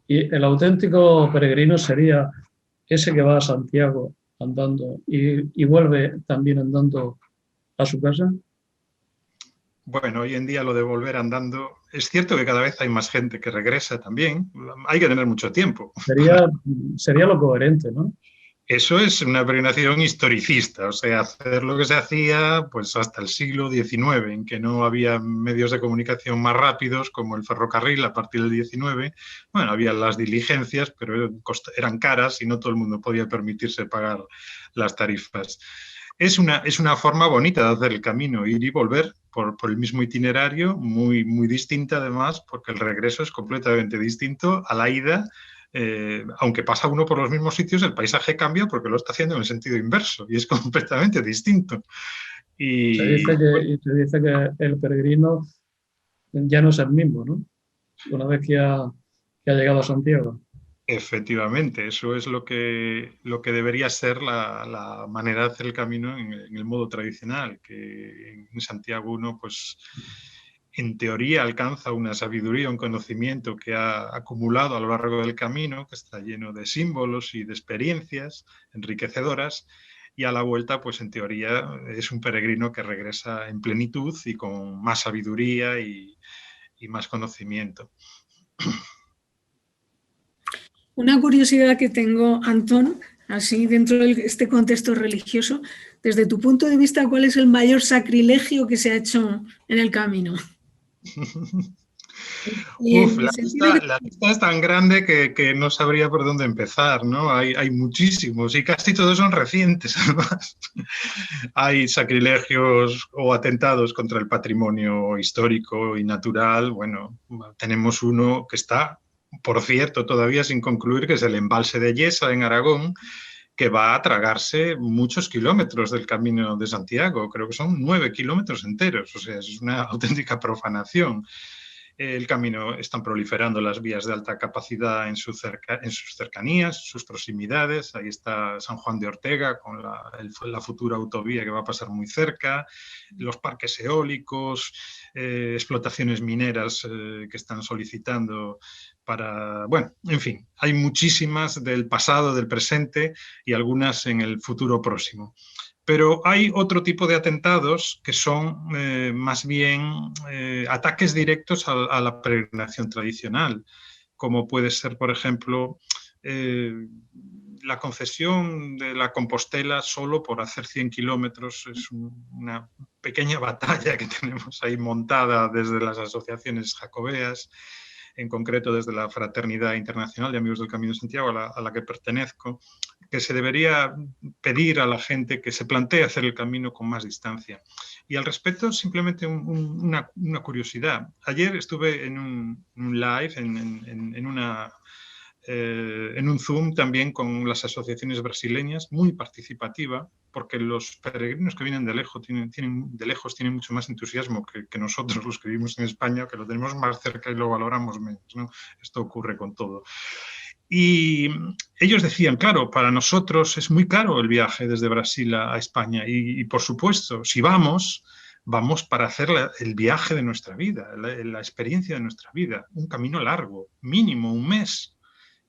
¿Y el auténtico peregrino sería ese que va a Santiago andando y vuelve también andando a su casa? Bueno, hoy en día lo de volver andando, es cierto que cada vez hay más gente que regresa también, hay que tener mucho tiempo. Sería lo coherente, ¿no? Eso es una peregrinación historicista, o sea, hacer lo que se hacía pues hasta el siglo XIX, en que no había medios de comunicación más rápidos como el ferrocarril a partir del XIX. Bueno, había las diligencias, pero eran caras y no todo el mundo podía permitirse pagar las tarifas. Es una forma bonita de hacer el camino, ir y volver por el mismo itinerario, muy, muy distinta además, porque el regreso es completamente distinto a la ida. Aunque pasa uno por los mismos sitios, el paisaje cambia porque lo está haciendo en el sentido inverso y es completamente distinto. Se dice que el peregrino ya no es el mismo, ¿no? Una vez que ha llegado a Santiago. Efectivamente, eso es lo que debería ser la manera de hacer el camino en el modo tradicional, que en Santiago uno, pues, en teoría alcanza una sabiduría, un conocimiento que ha acumulado a lo largo del camino, que está lleno de símbolos y de experiencias enriquecedoras, y a la vuelta, pues en teoría, es un peregrino que regresa en plenitud y con más sabiduría y más conocimiento. Una curiosidad que tengo, Antón, así dentro de este contexto religioso, desde tu punto de vista, ¿cuál es el mayor sacrilegio que se ha hecho en el camino? La lista es tan grande que no sabría por dónde empezar, ¿no? Hay muchísimos y casi todos son recientes, además. Hay sacrilegios o atentados contra el patrimonio histórico y natural. Bueno, tenemos uno que está, por cierto, todavía sin concluir, que es el embalse de Yesa en Aragón, que va a tragarse muchos kilómetros del Camino de Santiago. Creo que son 9 kilómetros enteros, o sea, es una auténtica profanación. El camino están proliferando las vías de alta capacidad en sus cercanías, sus proximidades. Ahí está San Juan de Ortega con la futura autovía que va a pasar muy cerca, los parques eólicos, explotaciones mineras que están solicitando para... Bueno, en fin, hay muchísimas del pasado, del presente y algunas en el futuro próximo. Pero hay otro tipo de atentados que son más bien ataques directos a la peregrinación tradicional, como puede ser, por ejemplo, la concesión de la Compostela solo por hacer 100 kilómetros. Es una pequeña batalla que tenemos ahí montada desde las asociaciones jacobeas. en concreto desde la Fraternidad Internacional de Amigos del Camino de Santiago, a la que pertenezco, que se debería pedir a la gente que se plantee hacer el camino con más distancia. Y al respecto, simplemente una curiosidad. Ayer estuve en un live, en un Zoom también con las asociaciones brasileñas, muy participativa, porque los peregrinos que vienen de lejos tienen mucho más entusiasmo que nosotros, los que vivimos en España, que lo tenemos más cerca y lo valoramos menos, ¿no? Esto ocurre con todo. Y ellos decían, claro, para nosotros es muy caro el viaje desde Brasil a España y por supuesto, si vamos para hacer el viaje de nuestra vida, la experiencia de nuestra vida, un camino largo, mínimo un mes,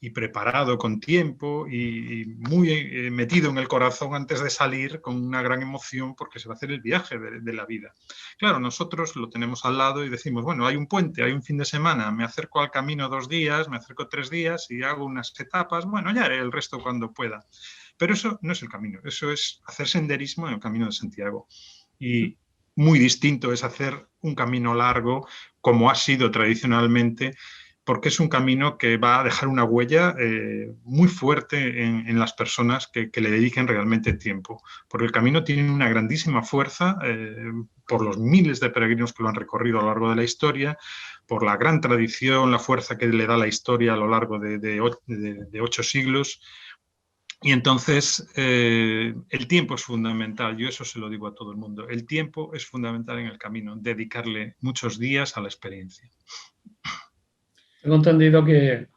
y preparado con tiempo y muy metido en el corazón antes de salir con una gran emoción porque se va a hacer el viaje de la vida. Claro, nosotros lo tenemos al lado y decimos, bueno, hay un puente, hay un fin de semana, me acerco al camino 2 días, me acerco 3 días y hago unas etapas, bueno, ya haré el resto cuando pueda. Pero eso no es el camino, eso es hacer senderismo en el Camino de Santiago. Y muy distinto es hacer un camino largo, como ha sido tradicionalmente, porque es un camino que va a dejar una huella muy fuerte en las personas que le dediquen realmente tiempo. Porque el camino tiene una grandísima fuerza por los miles de peregrinos que lo han recorrido a lo largo de la historia, por la gran tradición, la fuerza que le da la historia a lo largo de 8 siglos. Y entonces el tiempo es fundamental, yo eso se lo digo a todo el mundo, el tiempo es fundamental en el camino, dedicarle muchos días a la experiencia. Tengo entendido que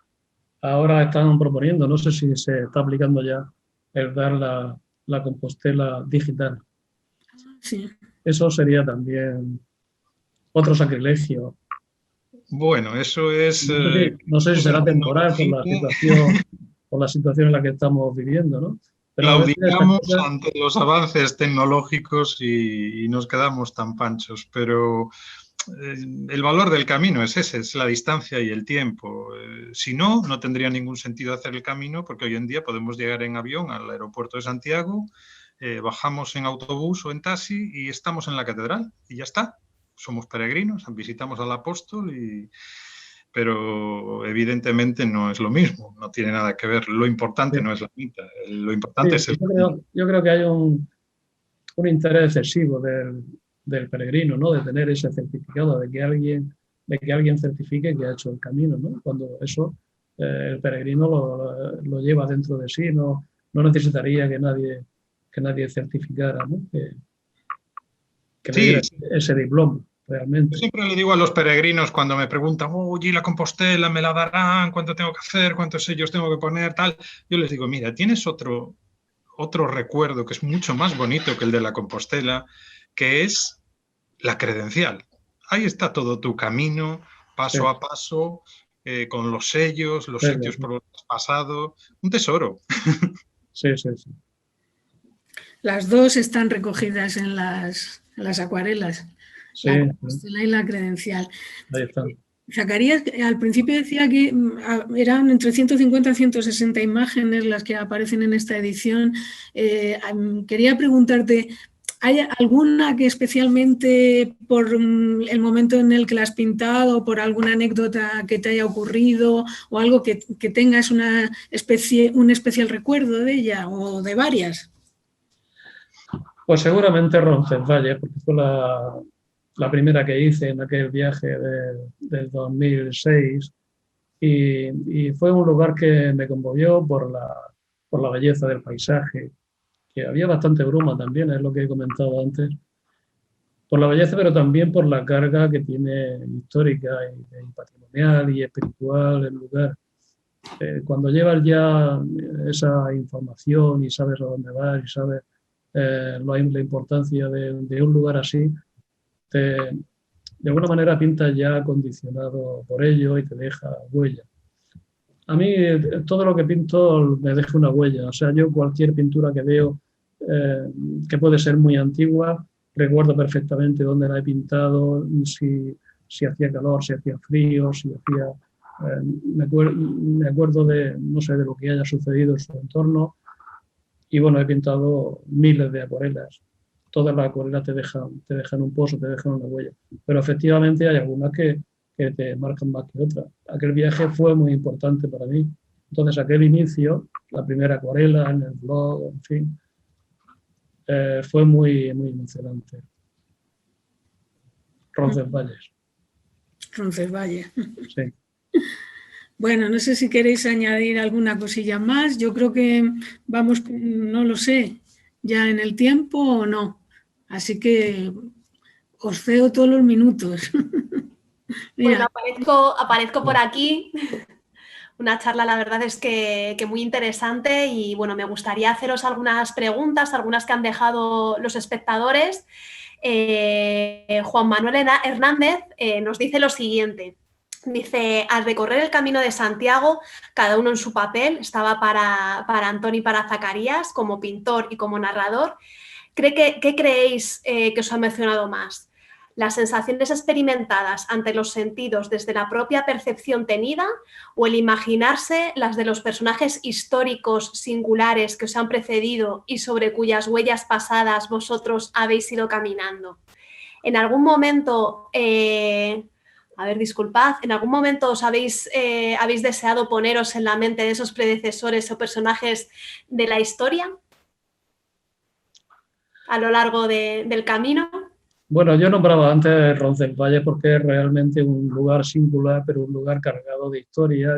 ahora están proponiendo, no sé si se está aplicando ya, el dar la Compostela digital. Sí. Eso sería también otro sacrilegio. Bueno, eso es... No sé si será temporal por la situación en la que estamos viviendo, ¿no? Pero claudicamos ante los avances tecnológicos y nos quedamos tan panchos, pero... el valor del camino es ese, es la distancia y el tiempo. Si no, no tendría ningún sentido hacer el camino porque hoy en día podemos llegar en avión al aeropuerto de Santiago, bajamos en autobús o en taxi y estamos en la catedral y ya está. Somos peregrinos, visitamos al apóstol, pero evidentemente no es lo mismo, no tiene nada que ver. Lo importante no es la mitad, lo importante es el camino. Yo creo que hay un interés excesivo del peregrino, ¿no? De tener ese certificado, de que alguien certifique que ha hecho el camino, ¿no? Cuando eso el peregrino lo lleva dentro de sí, no necesitaría que nadie certificara, ¿no? Que le diera ese diploma, realmente. Yo siempre le digo a los peregrinos cuando me preguntan, oye, la Compostela, ¿me la darán? ¿Cuánto tengo que hacer? ¿Cuántos sellos tengo que poner? Tal. Yo les digo, mira, tienes otro recuerdo que es mucho más bonito que el de la Compostela, que es la credencial. Ahí está todo tu camino, paso a paso, con los sellos, los sitios por los que has pasado. Un tesoro. Sí. Las dos están recogidas en las acuarelas, la Compostela y la credencial. Ahí están. Zacarías al principio decía que eran entre 150 y 160 imágenes las que aparecen en esta edición. Quería preguntarte, ¿hay alguna que especialmente por el momento en el que la has pintado, por alguna anécdota que te haya ocurrido o algo que tengas un especial recuerdo de ella o de varias? Pues seguramente Roncesvalles, porque fue la primera que hice en aquel viaje del 2006 y fue un lugar que me conmovió por la belleza del paisaje, que había bastante bruma también, es lo que he comentado antes, por la belleza, pero también por la carga que tiene histórica y patrimonial y espiritual el lugar. Cuando llevas ya esa información y sabes a dónde vas y sabes la importancia de un lugar así, de alguna manera pintas ya condicionado por ello y te deja huella. A mí todo lo que pinto me deja una huella, o sea, yo cualquier pintura que veo que puede ser muy antigua, recuerdo perfectamente dónde la he pintado, si hacía calor, si hacía frío, si hacía... me acuerdo de lo que haya sucedido en su entorno y bueno, he pintado miles de acuarelas. Todas las acuarelas te dejan un pozo, te dejan una huella. Pero efectivamente hay algunas que que te marcan más que otras. Aquel viaje fue muy importante para mí. Entonces, aquel inicio, la primera acuarela en el blog, en fin, fue muy, muy emocionante. Roncesvalles. Roncesvalles. Sí. Bueno, no sé si queréis añadir alguna cosilla más. Yo creo que vamos, no lo sé, ya en el tiempo o no. Así que os ceo todos los minutos. Bueno, aparezco por aquí. Una charla, la verdad es que muy interesante y bueno, me gustaría haceros algunas preguntas, algunas que han dejado los espectadores. Juan Manuel Hernández nos dice lo siguiente. Dice, al recorrer el camino de Santiago, cada uno en su papel, estaba para Antoni y para Zacarías, como pintor y como narrador. ¿Qué creéis que os ha emocionado más? ¿Las sensaciones experimentadas ante los sentidos desde la propia percepción tenida o el imaginarse las de los personajes históricos singulares que os han precedido y sobre cuyas huellas pasadas vosotros habéis ido caminando? En algún momento, disculpad, ¿en algún momento os habéis deseado poneros en la mente de esos predecesores o personajes de la historia a lo largo del camino? Bueno, yo nombraba antes Roncesvalles porque es realmente un lugar singular, pero un lugar cargado de historia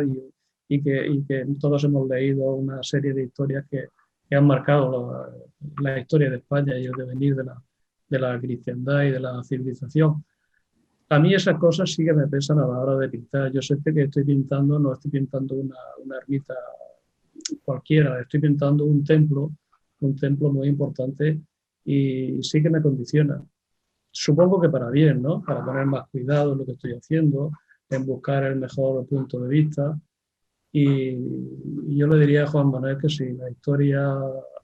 y que todos hemos leído una serie de historias que han marcado la historia de España y el devenir de la cristiandad y de la civilización. A mí esas cosas sí que me pesan a la hora de pintar. Yo sé que estoy pintando, no estoy pintando una ermita cualquiera, estoy pintando un templo muy importante y sí que me condiciona. Supongo que para bien, ¿no? Para poner más cuidado en lo que estoy haciendo, en buscar el mejor punto de vista. Y yo le diría a Juan Manuel que sí, la historia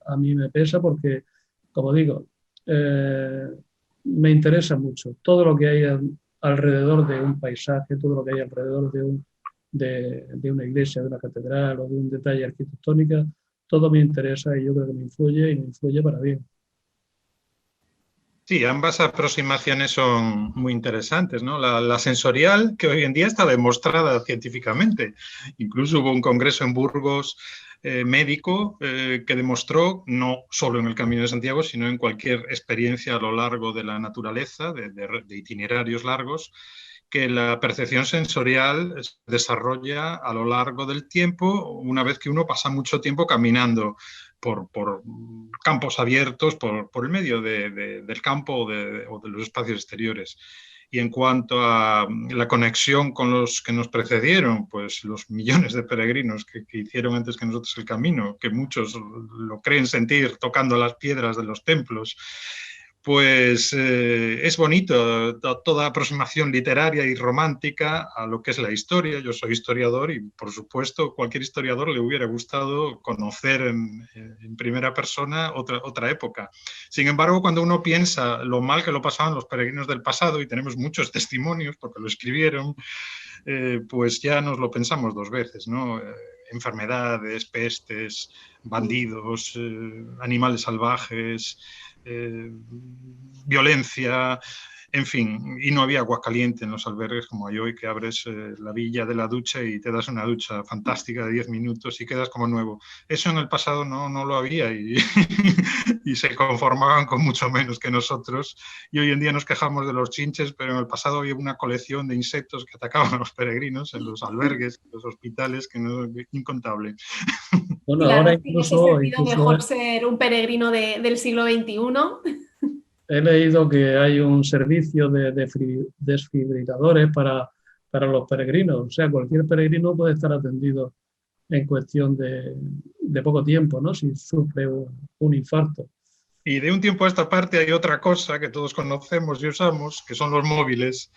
a mí me pesa porque, como digo, me interesa mucho todo lo que hay alrededor de un paisaje, todo lo que hay alrededor de una iglesia, de una catedral o de un detalle arquitectónico, todo me interesa y yo creo que me influye y me influye para bien. Sí, ambas aproximaciones son muy interesantes, ¿no? La sensorial, que hoy en día está demostrada científicamente. Incluso hubo un congreso en Burgos médico que demostró, no solo en el Camino de Santiago, sino en cualquier experiencia a lo largo de la naturaleza, de itinerarios largos, que la percepción sensorial se desarrolla a lo largo del tiempo una vez que uno pasa mucho tiempo caminando por campos abiertos, por el medio del campo o de los espacios exteriores. Y en cuanto a la conexión con los que nos precedieron, pues los millones de peregrinos que hicieron antes que nosotros el camino, que muchos lo creen sentir tocando las piedras de los templos, pues es bonito toda aproximación literaria y romántica a lo que es la historia. Yo soy historiador y, por supuesto, cualquier historiador le hubiera gustado conocer en primera persona otra época. Sin embargo, cuando uno piensa lo mal que lo pasaban los peregrinos del pasado, y tenemos muchos testimonios porque lo escribieron, pues ya nos lo pensamos dos veces, ¿no? Enfermedades, pestes, bandidos, animales salvajes, violencia, en fin, y no había agua caliente en los albergues como hay hoy, que abres la villa de la ducha y te das una ducha fantástica de 10 minutos y quedas como nuevo. Eso en el pasado no lo había y, y se conformaban con mucho menos que nosotros, y hoy en día nos quejamos de los chinches, pero en el pasado había una colección de insectos que atacaban a los peregrinos en los albergues, en los hospitales, que no es incontable. Bueno, claro, ahora incluso mejor ser un peregrino del siglo XXI. He leído que hay un servicio de desfibriladores para los peregrinos. O sea, cualquier peregrino puede estar atendido en cuestión de poco tiempo, ¿no? Si sufre un infarto. Y de un tiempo a esta parte hay otra cosa que todos conocemos y usamos, que son los móviles.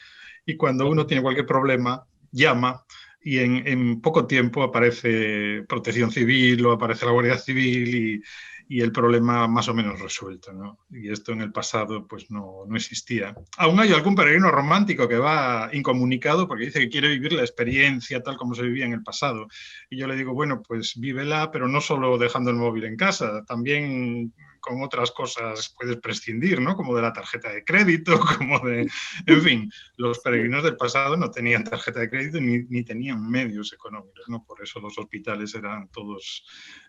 Y cuando uno tiene cualquier problema, llama y en poco tiempo aparece Protección Civil o aparece la Guardia Civil y el problema más o menos resuelto, ¿no? Y esto en el pasado pues no existía. Aún hay algún peregrino romántico que va incomunicado porque dice que quiere vivir la experiencia tal como se vivía en el pasado. Y yo le digo, bueno, pues vívela, pero no solo dejando el móvil en casa, también con otras cosas puedes prescindir, ¿no? Como de la tarjeta de crédito, como de... En fin, los peregrinos del pasado no tenían tarjeta de crédito ni tenían medios económicos, ¿no? Por eso los hospitales eran todos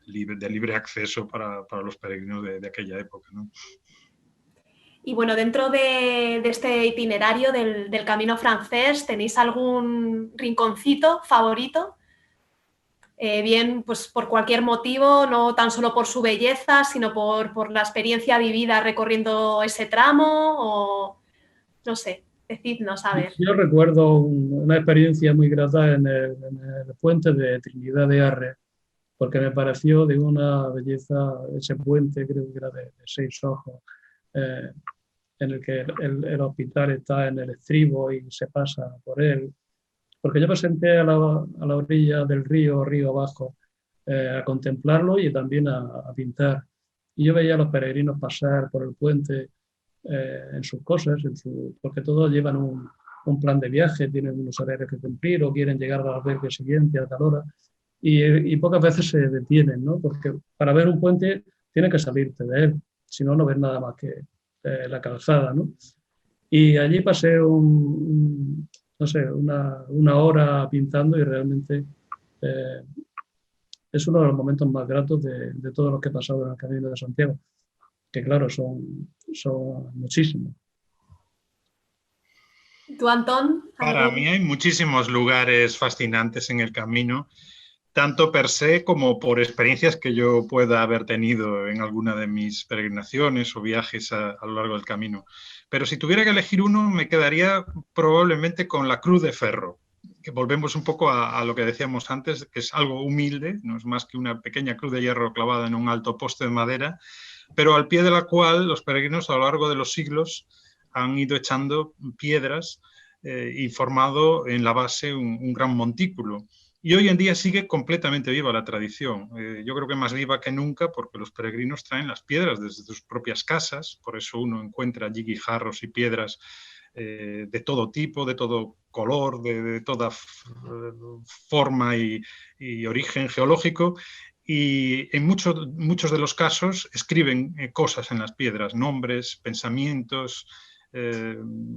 de libre acceso para los peregrinos de aquella época, ¿no? Y bueno, dentro de este itinerario del Camino francés, ¿tenéis algún rinconcito favorito? Bien, pues por cualquier motivo, no tan solo por su belleza, sino por la experiencia vivida recorriendo ese tramo, o no sé, decidnos, a ver. Yo recuerdo una experiencia muy grata en el puente de Trinidad de Arres, porque me pareció de una belleza ese puente, creo que era de 6 ojos, en el que el hospital está en el estribo y se pasa por él. Porque yo me senté a la orilla del río abajo, a contemplarlo y también a pintar. Y yo veía a los peregrinos pasar por el puente en sus cosas, porque todos llevan un plan de viaje, tienen unos horarios que cumplir o quieren llegar a la vez siguiente a tal hora. Y pocas veces se detienen, ¿no? Porque para ver un puente tienes que salirte de él, si no, no ves nada más que la calzada, ¿no? Y allí pasé no sé, una hora pintando y realmente es uno de los momentos más gratos de todos los que he pasado en el Camino de Santiago, que claro, son muchísimos. ¿Tú, Antón? Para mí hay muchísimos lugares fascinantes en el camino, tanto per se como por experiencias que yo pueda haber tenido en alguna de mis peregrinaciones o viajes a lo largo del camino. Pero si tuviera que elegir uno, me quedaría probablemente con la Cruz de Ferro, que volvemos un poco a lo que decíamos antes, que es algo humilde, no es más que una pequeña cruz de hierro clavada en un alto poste de madera, pero al pie de la cual los peregrinos a lo largo de los siglos han ido echando piedras y formado en la base un gran montículo. Y hoy en día sigue completamente viva la tradición. Yo creo que más viva que nunca porque los peregrinos traen las piedras desde sus propias casas, por eso uno encuentra allí guijarros y piedras de todo tipo, de todo color, de toda forma y origen geológico. Y en muchos de los casos escriben cosas en las piedras, nombres, pensamientos,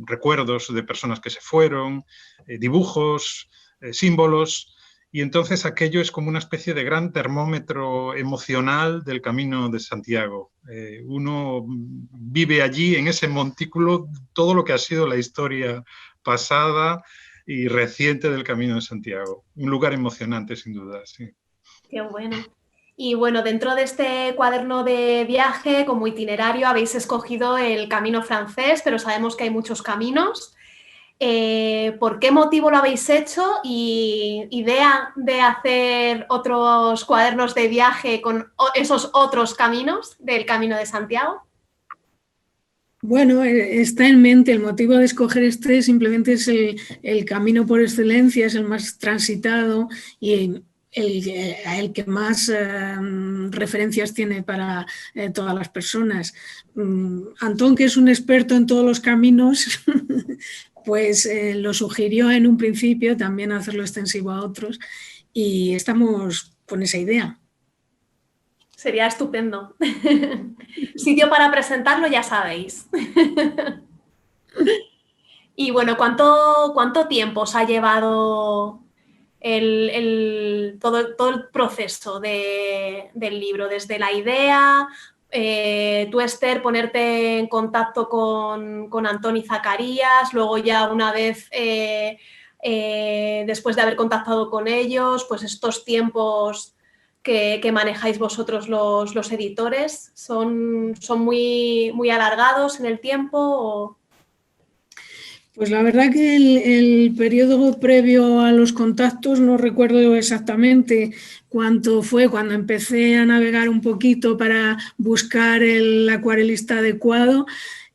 recuerdos de personas que se fueron, dibujos, símbolos. Y entonces aquello es como una especie de gran termómetro emocional del Camino de Santiago. Uno vive allí, en ese montículo, todo lo que ha sido la historia pasada y reciente del Camino de Santiago. Un lugar emocionante, sin duda, sí. Qué bueno. Y bueno, dentro de este cuaderno de viaje, como itinerario, habéis escogido el Camino francés, pero sabemos que hay muchos caminos. ¿Por qué motivo lo habéis hecho? ¿Y idea de hacer otros cuadernos de viaje con esos otros caminos del Camino de Santiago? Bueno, está en mente. El motivo de escoger este simplemente es el camino por excelencia, es el más transitado y el que más referencias tiene para todas las personas. Antón, que es un experto en todos los caminos, pues lo sugirió en un principio también hacerlo extensivo a otros y estamos con esa idea. Sería estupendo. Sitio para presentarlo ya sabéis. Y bueno, ¿cuánto tiempo os ha llevado todo el proceso del libro? Desde la idea, tú, Esther, ponerte en contacto con Antón y Zacarías, luego ya una vez después de haber contactado con ellos, pues estos tiempos que manejáis vosotros los editores, ¿son muy, muy alargados en el tiempo? ¿O? Pues la verdad que el periodo previo a los contactos no recuerdo exactamente cuánto fue cuando empecé a navegar un poquito para buscar el acuarelista adecuado.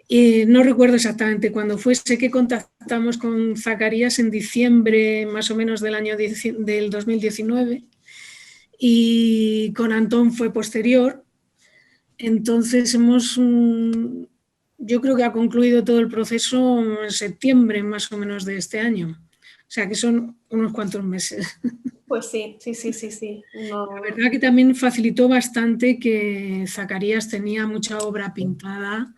No recuerdo exactamente cuándo fue. Sé que contactamos con Zacarías en diciembre más o menos del 2019 y con Antón fue posterior. Entonces yo creo que ha concluido todo el proceso en septiembre más o menos de este año. O sea que son unos cuantos meses. Pues sí. No. La verdad que también facilitó bastante que Zacarías tenía mucha obra pintada,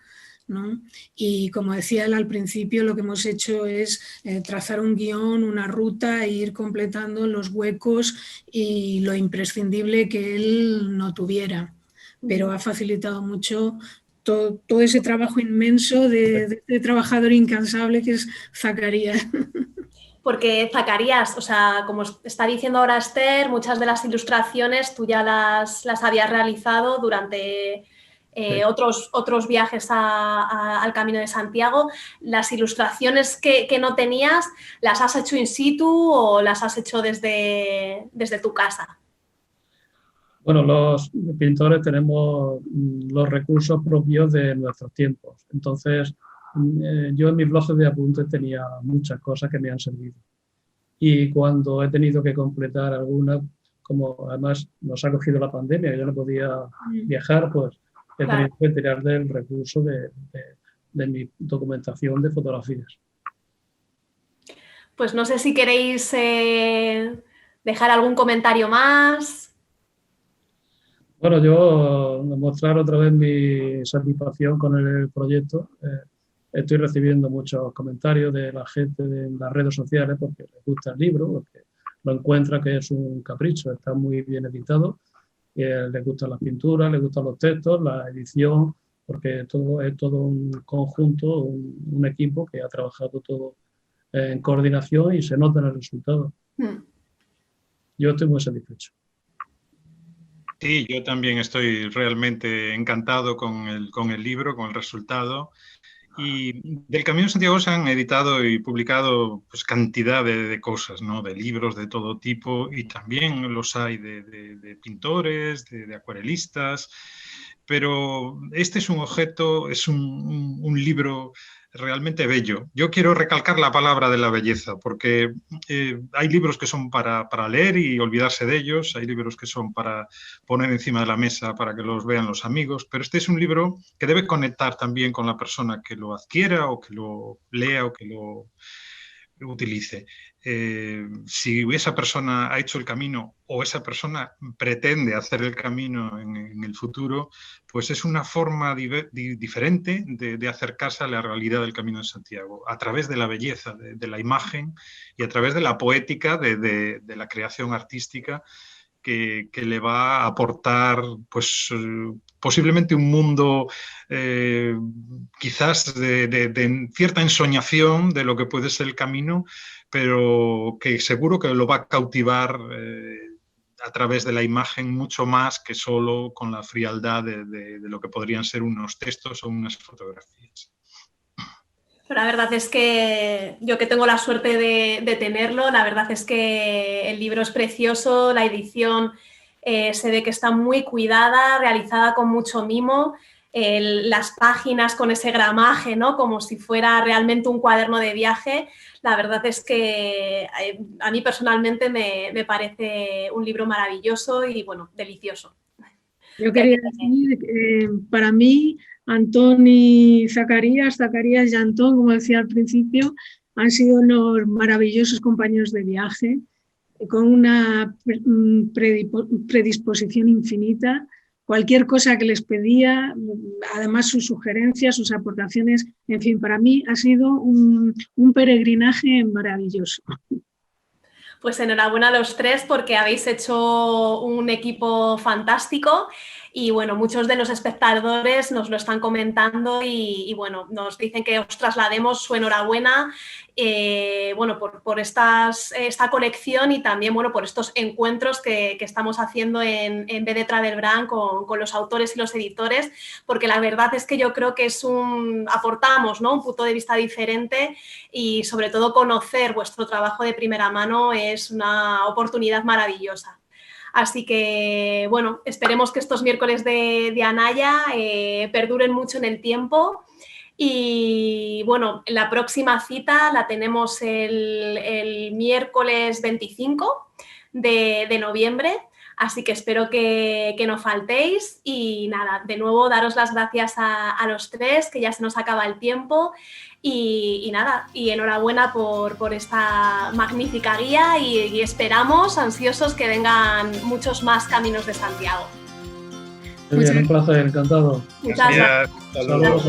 ¿no? Y como decía él al principio, lo que hemos hecho es trazar un guión, una ruta e ir completando los huecos y lo imprescindible que él no tuviera. Pero ha facilitado mucho todo ese trabajo inmenso de trabajador incansable que es Zacarías. Porque Zacarías, o sea, como está diciendo ahora Esther, muchas de las ilustraciones tú ya las habías realizado durante otros viajes al Camino de Santiago. ¿Las ilustraciones que no tenías, las has hecho in situ o las has hecho desde tu casa? Bueno, los pintores tenemos los recursos propios de nuestros tiempos. Entonces, yo en mis blogs de apuntes tenía muchas cosas que me han servido. Y cuando he tenido que completar algunas, como además nos ha cogido la pandemia, yo no podía viajar, pues he tenido que tirar del recurso de mi documentación de fotografías. Pues no sé si queréis dejar algún comentario más. Bueno, yo mostrar otra vez mi satisfacción con el proyecto. Estoy recibiendo muchos comentarios de la gente en las redes sociales porque les gusta el libro, porque lo encuentra que es un capricho, está muy bien editado, les gustan las pinturas, les gustan los textos, la edición, porque todo es todo un conjunto, un equipo que ha trabajado todo en coordinación y se nota en el resultado. Yo estoy muy satisfecho. Sí, yo también estoy realmente encantado con el libro, con el resultado. Y del Camino de Santiago se han editado y publicado pues, cantidad de cosas, ¿no? De libros de todo tipo, y también los hay de pintores, de acuarelistas, pero este es un objeto, es un libro realmente bello. Yo quiero recalcar la palabra de la belleza, porque hay libros que son para leer y olvidarse de ellos, hay libros que son para poner encima de la mesa para que los vean los amigos, pero este es un libro que debe conectar también con la persona que lo adquiera o que lo lea o que lo utilice. Si esa persona ha hecho el camino o esa persona pretende hacer el camino en el futuro, pues es una forma diferente de acercarse a la realidad del Camino de Santiago, a través de la belleza de la imagen y a través de la poética de la creación artística que le va a aportar pues, posiblemente un mundo quizás de cierta ensoñación de lo que puede ser el camino, pero que seguro que lo va a cautivar a través de la imagen mucho más que solo con la frialdad de lo que podrían ser unos textos o unas fotografías. La verdad es que yo que tengo la suerte de tenerlo, la verdad es que el libro es precioso, la edición se ve que está muy cuidada, realizada con mucho mimo, las páginas con ese gramaje, ¿no? Como si fuera realmente un cuaderno de viaje. La verdad es que a mí personalmente me parece un libro maravilloso y, bueno, delicioso. Yo quería decir que para mí, Antón y Zacarías y Antón, como decía al principio, han sido unos maravillosos compañeros de viaje, con una predisposición infinita. Cualquier cosa que les pedía, además sus sugerencias, sus aportaciones, en fin, para mí ha sido un peregrinaje maravilloso. Pues enhorabuena a los tres porque habéis hecho un equipo fantástico y bueno, muchos de los espectadores nos lo están comentando y bueno, nos dicen que os traslademos su enhorabuena bueno, por esta colección y también bueno, por estos encuentros que estamos haciendo en BD Travel Brand con los autores y los editores, porque la verdad es que yo creo que aportamos, ¿no? Un punto de vista diferente y sobre todo conocer vuestro trabajo de primera mano es una oportunidad maravillosa. Así que, bueno, esperemos que estos miércoles de Anaya perduren mucho en el tiempo y, bueno, la próxima cita la tenemos el miércoles 25 de noviembre. Así que espero que no faltéis y nada, de nuevo daros las gracias a los tres, que ya se nos acaba el tiempo y nada, y enhorabuena por esta magnífica guía y esperamos ansiosos que vengan muchos más caminos de Santiago. Muy bien, un placer, encantado. Muchas gracias. Hasta luego.